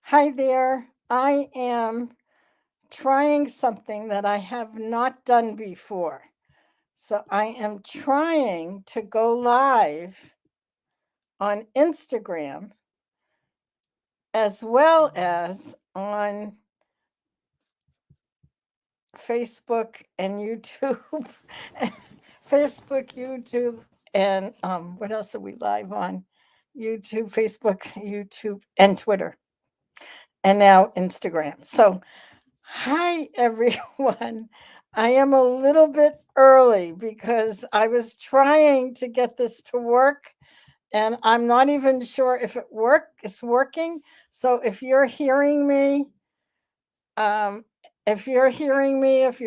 Hi there. I am trying something that I have not done before. So I am trying to go live on Instagram as well as on Facebook and YouTube. Facebook, YouTube, and what else are we live on? YouTube, Facebook, YouTube, and Twitter, and now Instagram. So hi, everyone. I am a little bit early because I was trying to get this to work and I'm not even sure if it's working. So um, if you're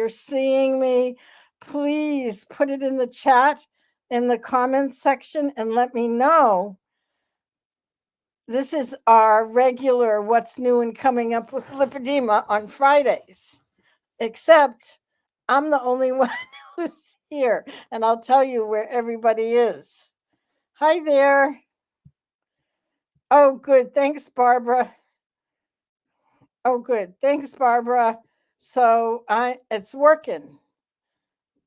seeing me, please put it in the chat in the comments section and let me know. This is our regular What's New and Coming Up with Lipedema on Fridays. Except I'm the only one who's here, and I'll tell you where everybody is. Hi there. Oh, good. Thanks, Barbara. Oh, good. Thanks, Barbara. So it's working.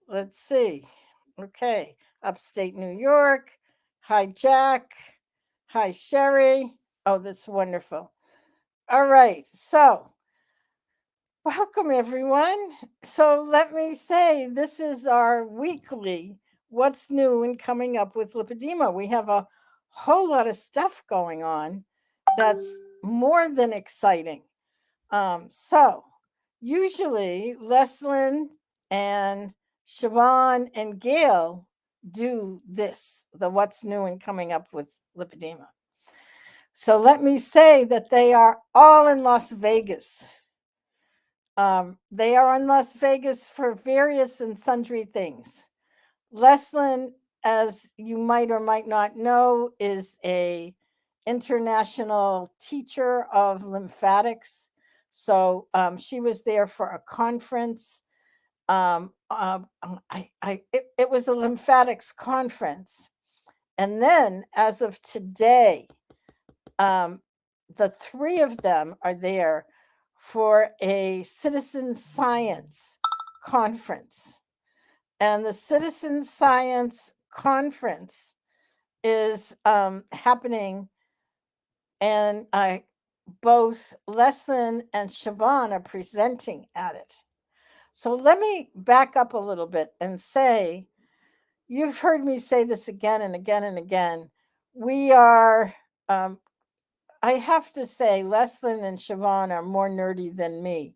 Let's see. Okay. Upstate New York. Hi, Jack. Hi, Sherry. Oh, that's wonderful. All right. So welcome, everyone. So, let me say this is our weekly What's New and Coming Up with Lipedema. We have a whole lot of stuff going on that's more than exciting. So, usually, Leslyn and Siobhan and Gail do this, the What's New and Coming Up with Lipedema. So, let me say that they are all in Las Vegas. They are in Las Vegas for various and sundry things. Leslyn, as you might or might not know, is a international teacher of lymphatics. So she was there for a conference. It was a lymphatics conference, and then as of today, um, the three of them are there for a citizen science conference. And the citizen science conference is happening, and both Leslyn and Siobhan are presenting at it. So let me back up a little bit and say, you've heard me say this again and again and again. We are um, I have to say, Leslyn and Siobhan are more nerdy than me,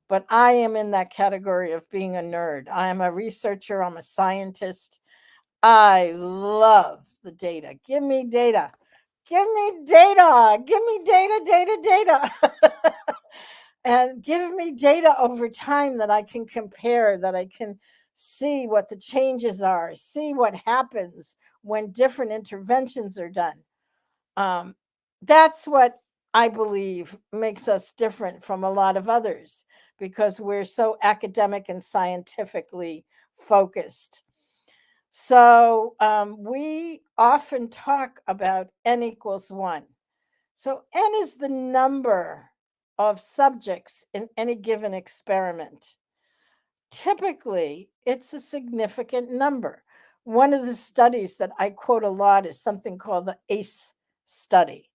but I am in that category of being a nerd. I am a researcher, I'm a scientist. I love the data. Give me data. Give me data. Give me data. And give me data over time that I can compare, that I can see what the changes are, see what happens when different interventions are done. Um, that's what I believe makes us different from a lot of others because we're so academic and scientifically focused. So we often talk about n equals 1. So n is the number of subjects in any given experiment. Typically, it's a significant number. One of the studies that I quote a lot is something called the ACE study.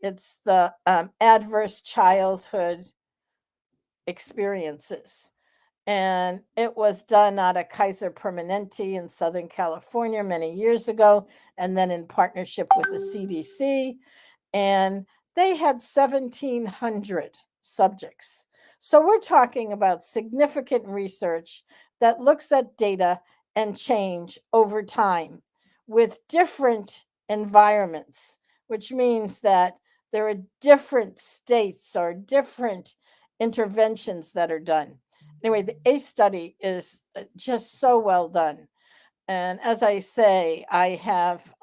It's the adverse childhood experiences. And it was done out of Kaiser Permanente in Southern California many years ago, and then in partnership with the CDC. And they had 1,700 subjects. So we're talking about significant research that looks at data and change over time with different environments, which means that there are different states or different interventions that are done. Anyway, the ACE study is just so well done. And as I say, I have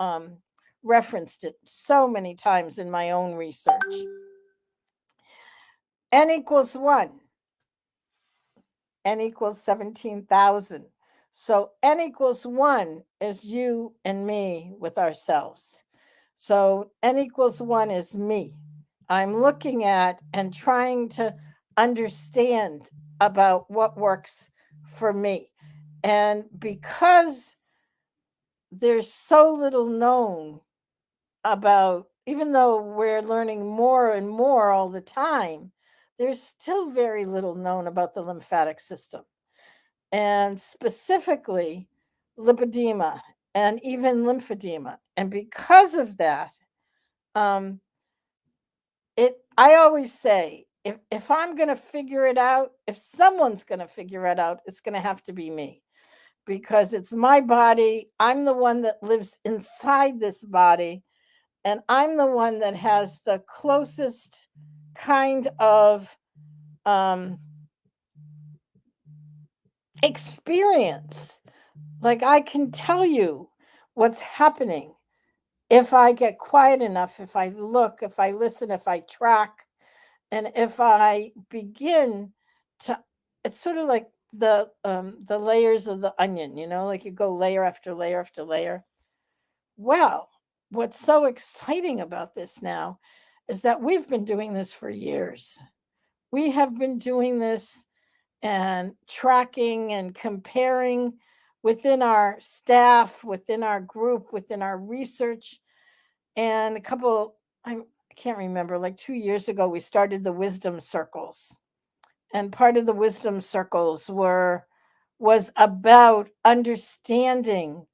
referenced it so many times in my own research. N equals 1. N equals 17,000. So N equals 1 is you and me with ourselves. So N equals 1 is me. I'm looking at and trying to understand about what works for me. And because there's so little known about, even though we're learning more and more all the time, there's still very little known about the lymphatic system, and specifically lipedema and even lymphedema. And because of that, um, I always say, if I'm going to figure it out, if someone's going to figure it out, it's going to have to be me, because it's my body. I'm the one that lives inside this body, and I'm the one that has the closest kind of um, experience. Like, I can tell you what's happening if I get quiet enough, if I look, if I listen, if I track, and if I begin to. It's sort of like the layers of the onion, like you go layer after layer after layer. Well, what's so exciting about this now is that we've been doing this for years. We have been doing this and tracking and comparing within our staff, within our group, within our research. And I can't remember, like 2 years ago, we started the wisdom circles. And part of the wisdom circles was about understanding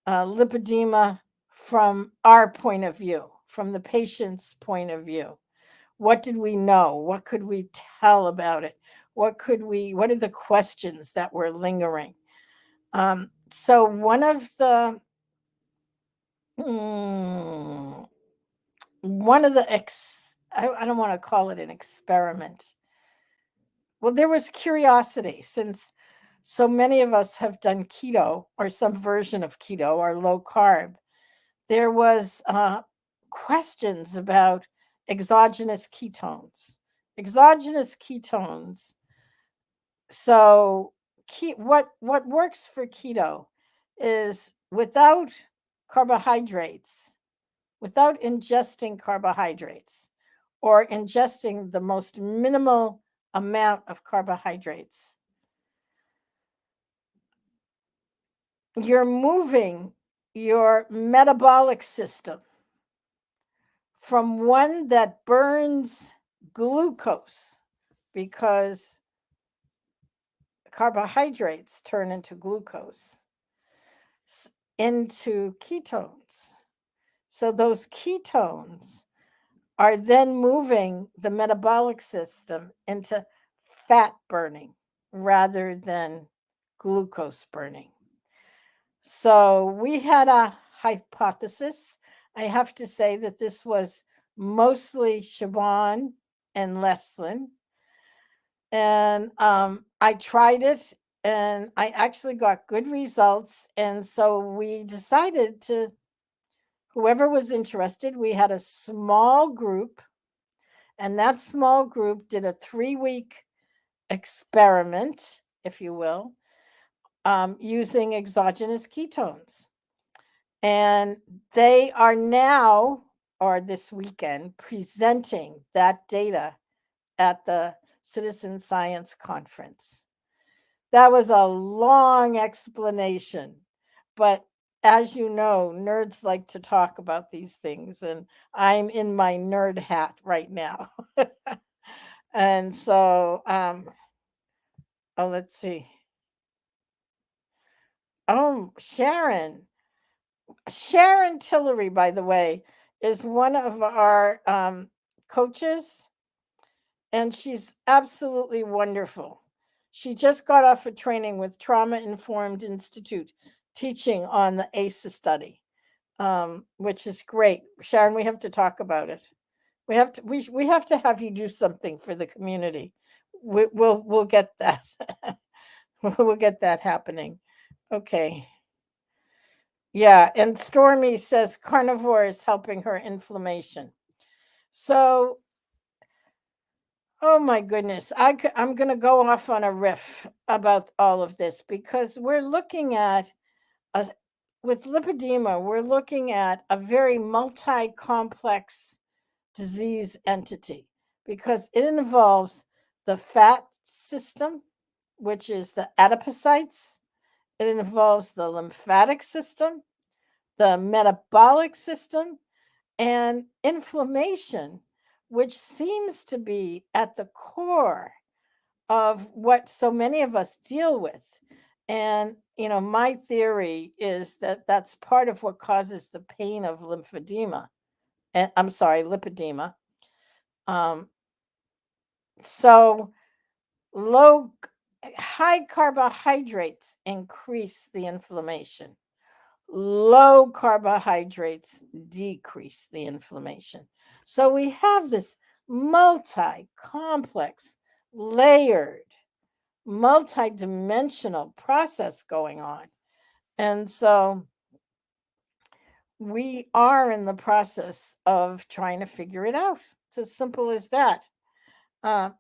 lipedema from our point of view, from the patient's point of view. What did we know? What could we tell about it? What are the questions that were lingering? So one of the, mm, one of the, I don't want to call it an experiment. Well, there was curiosity, since so many of us have done keto or some version of keto or low carb. There was questions about exogenous ketones. Exogenous ketones. So, what works for keto is without carbohydrates, without ingesting carbohydrates, or ingesting the most minimal amount of carbohydrates. You're moving your metabolic system from one that burns glucose, because carbohydrates turn into glucose, into ketones. So those ketones are then moving the metabolic system into fat burning rather than glucose burning. So we had a hypothesis. I have to say that this was mostly Siobhan and Leslyn. And I tried it, and I actually got good results. And so we decided to, whoever was interested, we had a small group, and that small group did a 3-week experiment, if you will, using exogenous ketones. And they are now, or this weekend, presenting that data at the Citizen Science Conference. That was a long explanation, but as you know, nerds like to talk about these things, and I'm in my nerd hat right now. And so, oh, let's see. Oh, Sharon Tillery, by the way, is one of our coaches, and she's absolutely wonderful. She just got off a training with Trauma Informed Institute, teaching on the ACE study, which is great. Sharon, we have to talk about it. We have to have you do something for the community. We'll get that. We'll get that happening. Okay. Yeah, and Stormy says carnivore is helping her inflammation. So, oh my goodness, I'm going to go off on a riff about all of this, because we're looking at, a, with lipedema, we're looking at a very multi-complex disease entity because it involves the fat system, which is the adipocytes. It involves the lymphatic system, the metabolic system, and inflammation, which seems to be at the core of what so many of us deal with. And, my theory is that that's part of what causes the pain of lymphedema. And I'm sorry, lipedema. Um, so low, high carbohydrates increase the inflammation. Low carbohydrates decrease the inflammation. So we have this multi complex, layered, multi-dimensional process going on. And so we are in the process of trying to figure it out. It's as simple as that. Uh,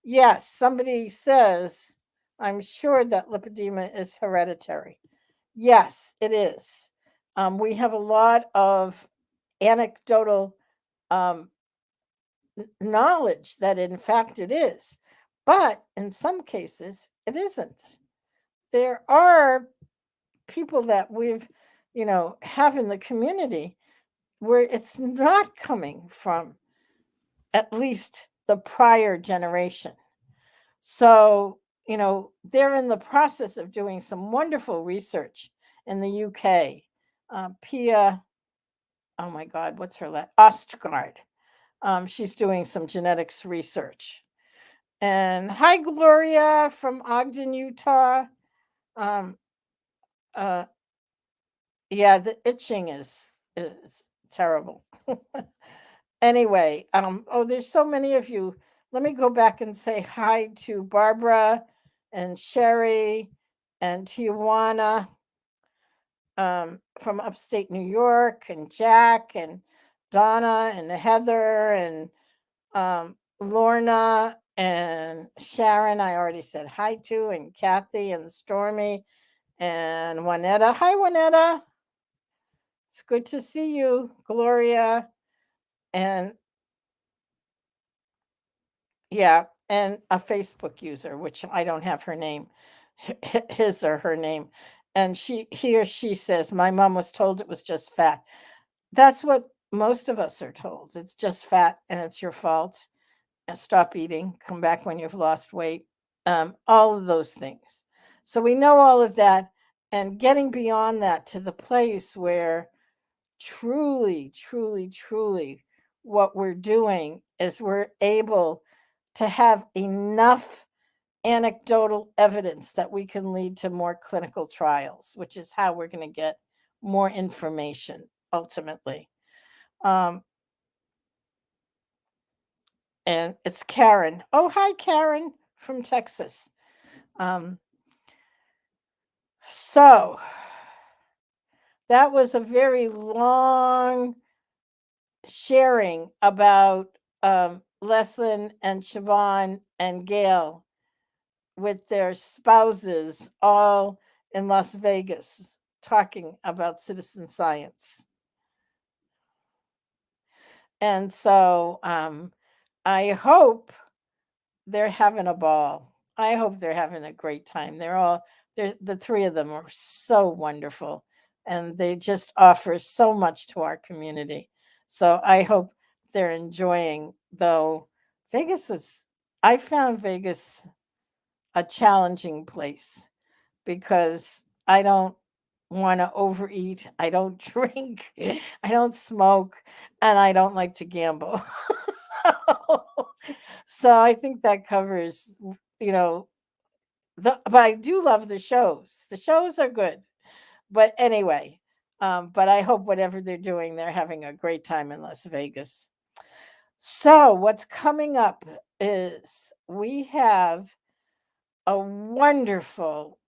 yes, somebody says, I'm sure that lipedema is hereditary. Yes, it is. We have a lot of anecdotal um, knowledge that, in fact, it is. But in some cases, it isn't. There are people that we've, have in the community where it's not coming from at least the prior generation. So, they're in the process of doing some wonderful research in the UK. Pia, oh my God, what's her last? Ostgard. She's doing some genetics research. And hi, Gloria from Ogden, Utah. Um, uh, yeah, the itching is terrible. Anyway, oh, there's so many of you. Let me go back and say hi to Barbara and Sherry and Tijuana from upstate New York, and Jack and Donna and Heather and Lorna and Sharon. I already said hi to, and Kathy and Stormy and Juanetta. Hi, Juanetta. It's good to see you, Gloria. And yeah, and a Facebook user, which I don't have her name, his or her name. And he or she says, my mom was told it was just fat. That's what most of us are told. It's just fat and it's your fault. And stop eating, come back when you've lost weight, all of those things. So we know all of that, and getting beyond that to the place where truly, truly, truly what we're doing is we're able to have enough anecdotal evidence that we can lead to more clinical trials, which is how we're going to get more information ultimately. And it's Karen. Oh, hi, Karen from Texas. Um, so that was a very long sharing about Leslyn and Siobhan and Gail with their spouses all in Las Vegas talking about citizen science. And so I hope they're having a ball. I hope they're having a great time. The three of them are so wonderful, and they just offer so much to our community. So I hope they're enjoying, though I found Vegas a challenging place because I don't want to overeat. I don't drink. I don't smoke, and I don't like to gamble. so, so I think that covers, you know, but I do love the shows. The shows are good. But anyway, but I hope whatever they're doing, they're having a great time in Las Vegas. So what's coming up is we have a wonderful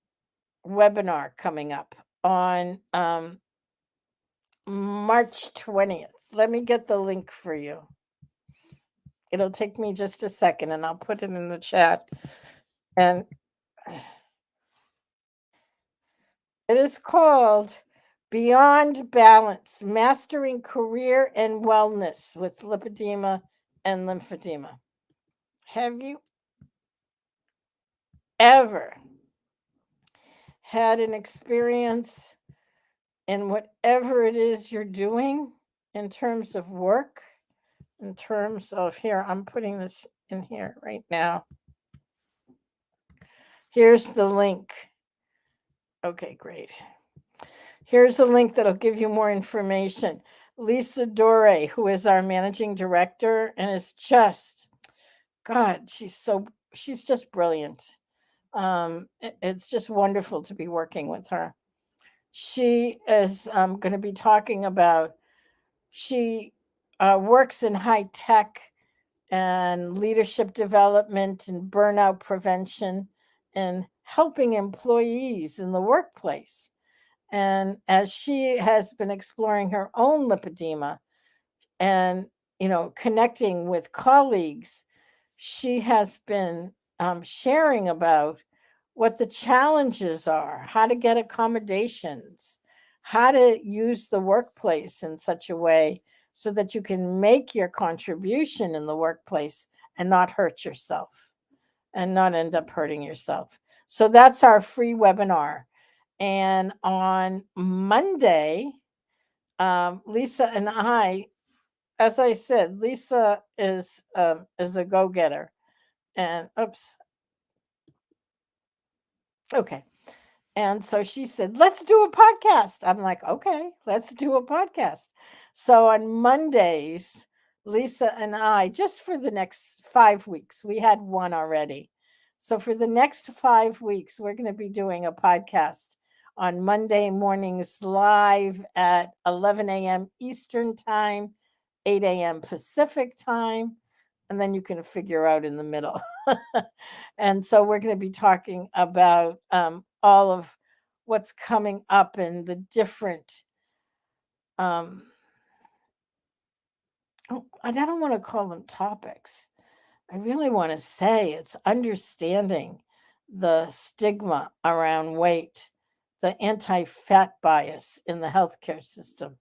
webinar coming up on March 20th. Let me get the link for you. It'll take me just a second and I'll put it in the chat. And it is called Beyond Balance, Mastering Career and Wellness with Lipedema and Lymphedema. Have you ever had an experience in whatever it is you're doing in terms of work, in terms of, here, I'm putting this in here right now. Here's the link. Okay, great. Here's a link that'll give you more information. Lisa Dore, who is our managing director and is just, God, she's just brilliant. It's just wonderful to be working with her. She is going to be talking about, she works in high tech and leadership development and burnout prevention and helping employees in the workplace. And as she has been exploring her own lipedema and, connecting with colleagues, she has been sharing about what the challenges are, how to get accommodations, how to use the workplace in such a way so that you can make your contribution in the workplace and not hurt yourself and not end up hurting yourself. So that's our free webinar. And on Monday, Lisa and I, as I said, Lisa is a go-getter. And oops. Okay. And so she said, let's do a podcast. I'm like, okay, let's do a podcast. So on Mondays, Lisa and I, just for the next 5 weeks, we had one already. So for the next 5 weeks, we're going to be doing a podcast on Monday mornings live at 11 a.m. Eastern Time, 8 a.m. Pacific Time. And then you can figure out in the middle. And so we're going to be talking about all of what's coming up and the different I don't want to call them topics. I really want to say it's understanding the stigma around weight, the anti-fat bias in the healthcare system,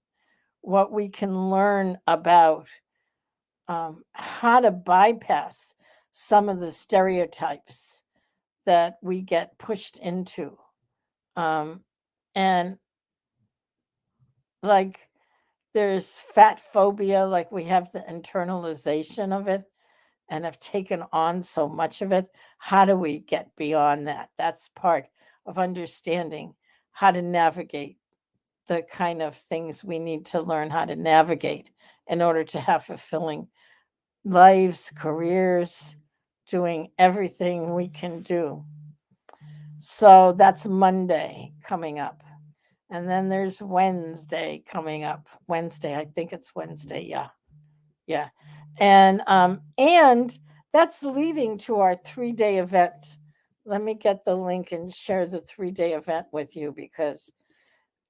what we can learn about how to bypass some of the stereotypes that we get pushed into. And like there's fat phobia, like we have the internalization of it and have taken on so much of it. How do we get beyond that? That's part of understanding how to navigate the kind of things we need to learn how to navigate in order to have fulfilling lives, careers, doing everything we can do. So that's Monday coming up. And then there's Wednesday coming up. Wednesday, I think it's Wednesday. Yeah. Yeah. And that's leading to our 3-day event. Let me get the link and share the 3-day event with you because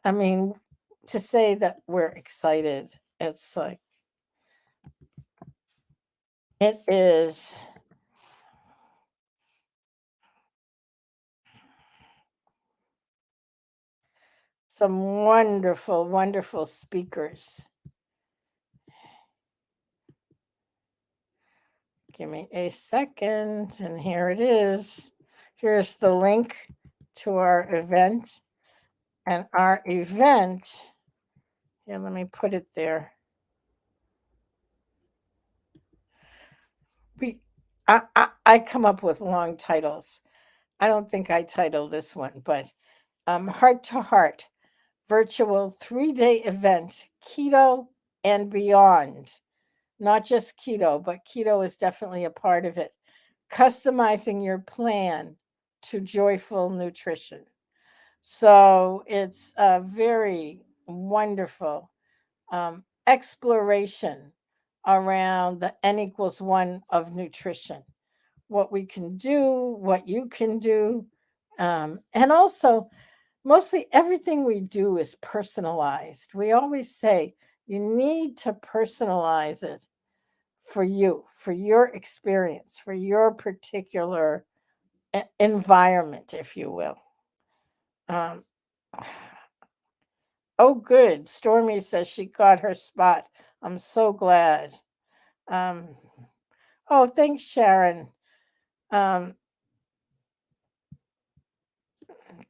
I mean, to say that we're excited, it's like it is some wonderful, wonderful speakers. Give me a second, and here it is. Here's the link to our event. And our event, here, let me put it there. I come up with long titles. I don't think I titled this one, but Heart to Heart virtual 3-day event, Keto and Beyond. Not just keto, but keto is definitely a part of it. Customizing your plan to joyful nutrition. So it's a very wonderful exploration around the N=1 of nutrition. What we can do, what you can do, and also mostly everything we do is personalized. We always say you need to personalize it for you, for your experience, for your particular environment, if you will. Um, Oh, good. Stormy says she got her spot. I'm so glad. Um, oh, thanks, Sharon. Um,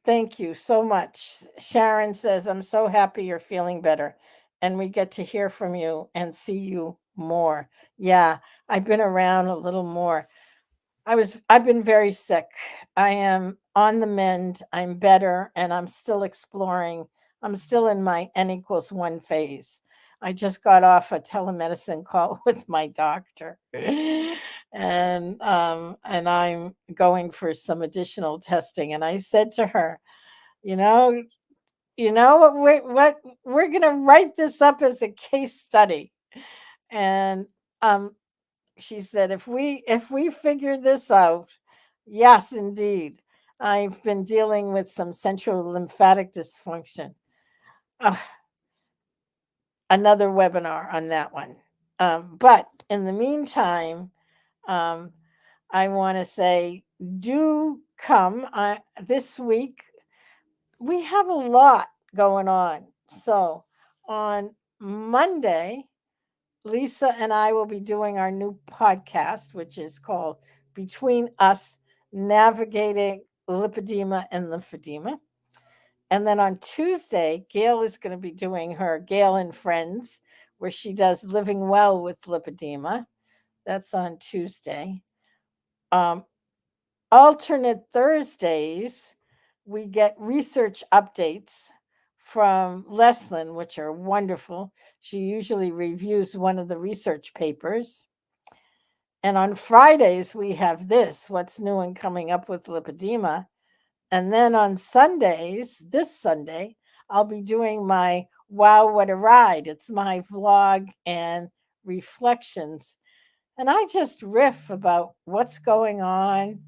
Thank you so much. Sharon says, I'm so happy you're feeling better and we get to hear from you and see you more. Yeah, I've been around a little more. I've been very sick. I am on the mend. I'm better and I'm still exploring. I'm still in my N=1 phase. I just got off a telemedicine call with my doctor. And I'm going for some additional testing. And I said to her, you know, what we're gonna write this up as a case study. And um she said, if we figure this out, yes, indeed. I've been dealing with some central lymphatic dysfunction. Ugh, another webinar on that one. But in the meantime, um, I want to say, do come this week. We have a lot going on. So on Monday, Lisa and I will be doing our new podcast, which is called Between Us Navigating Lipedema and Lymphedema. And then on Tuesday, Gail is going to be doing her Gail and Friends, where she does Living Well with Lipedema. That's on Tuesday. Um, alternate Thursdays, we get research updates from Leslyn, which are wonderful. She usually reviews one of the research papers. And on Fridays, we have what's new and coming up with lipedema. And then on Sundays, this Sunday, I'll be doing my Wow, What a Ride. It's my vlog and reflections. And I just riff about what's going on,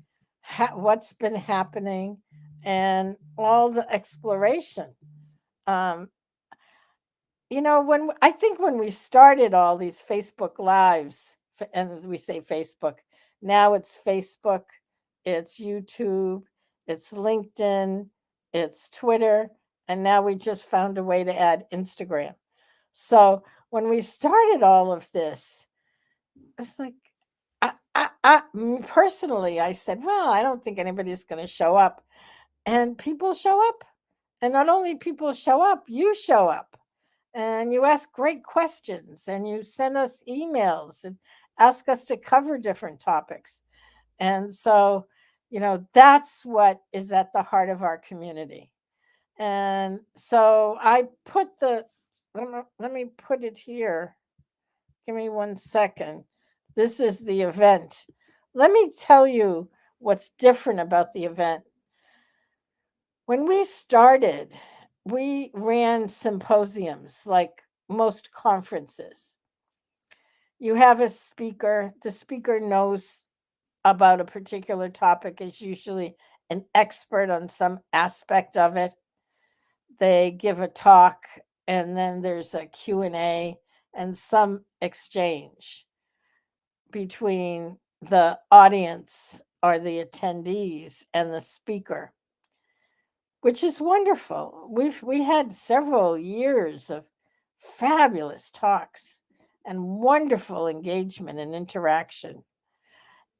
what's been happening, and all the exploration. Um, when we started all these Facebook lives, and we say Facebook, now it's Facebook, it's YouTube, it's LinkedIn, it's Twitter, and now we just found a way to add Instagram. So when we started all of this, it's like, personally, I said, well, I don't think anybody's going to show up. And people show up. And not only people show up, you show up and you ask great questions and you send us emails and ask us to cover different topics. And so, that's what is at the heart of our community. And so I put let me put it here. Give me 1 second. This is the event. Let me tell you what's different about the event. When we started, we ran symposiums like most conferences. You have a speaker, the speaker knows about a particular topic, is usually an expert on some aspect of it. They give a talk, and then there's a Q&A and some exchange between the audience or the attendees and the speaker, which is wonderful. We had several years of fabulous talks and wonderful engagement and interaction.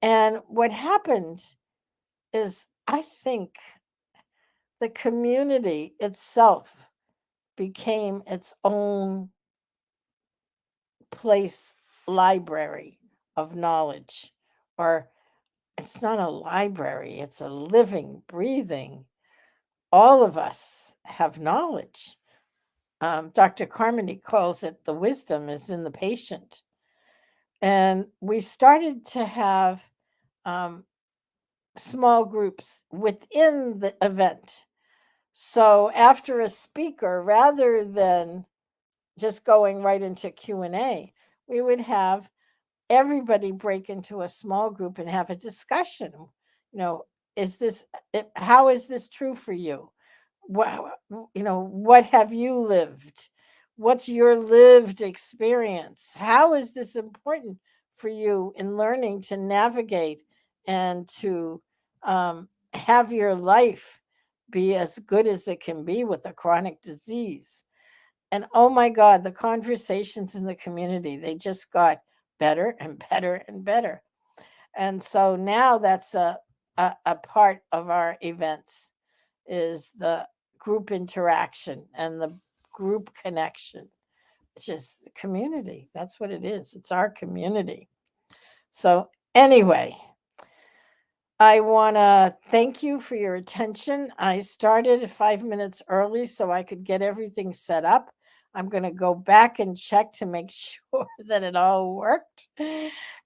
And what happened is, I think the community itself became its own place, library of knowledge. Or it's not a library, it's a living, breathing. All of us have knowledge. Dr. Carmody calls it the wisdom is in the patient. And we started to have um, small groups within the event. So after a speaker, rather than just going right into Q&A, we would have everybody break into a small group and have a discussion. You know, how is this true for you? What have you lived? What's your lived experience? How is this important for you in learning to navigate and to have your life be as good as it can be with a chronic disease? And oh my God, the conversations in the community, they just got better and better and better. And so now that's a part of our events is the group interaction and the group connection. It's just community. That's what it is. It's our community. So anyway, I want to thank you for your attention. I started 5 minutes early so I could get everything set up. I'm going to go back and check to make sure that it all worked.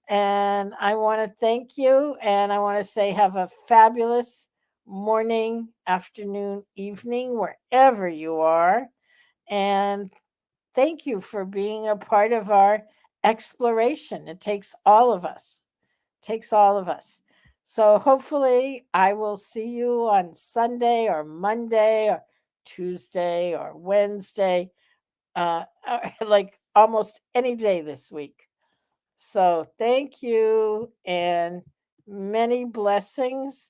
And I want to thank you. And I want to say, have a fabulous morning, afternoon, evening, wherever you are. And thank you for being a part of our exploration. It takes all of us. Takes all of us. So hopefully I will see you on Sunday or Monday or Tuesday or Wednesday, like almost any day this week. So thank you and many blessings.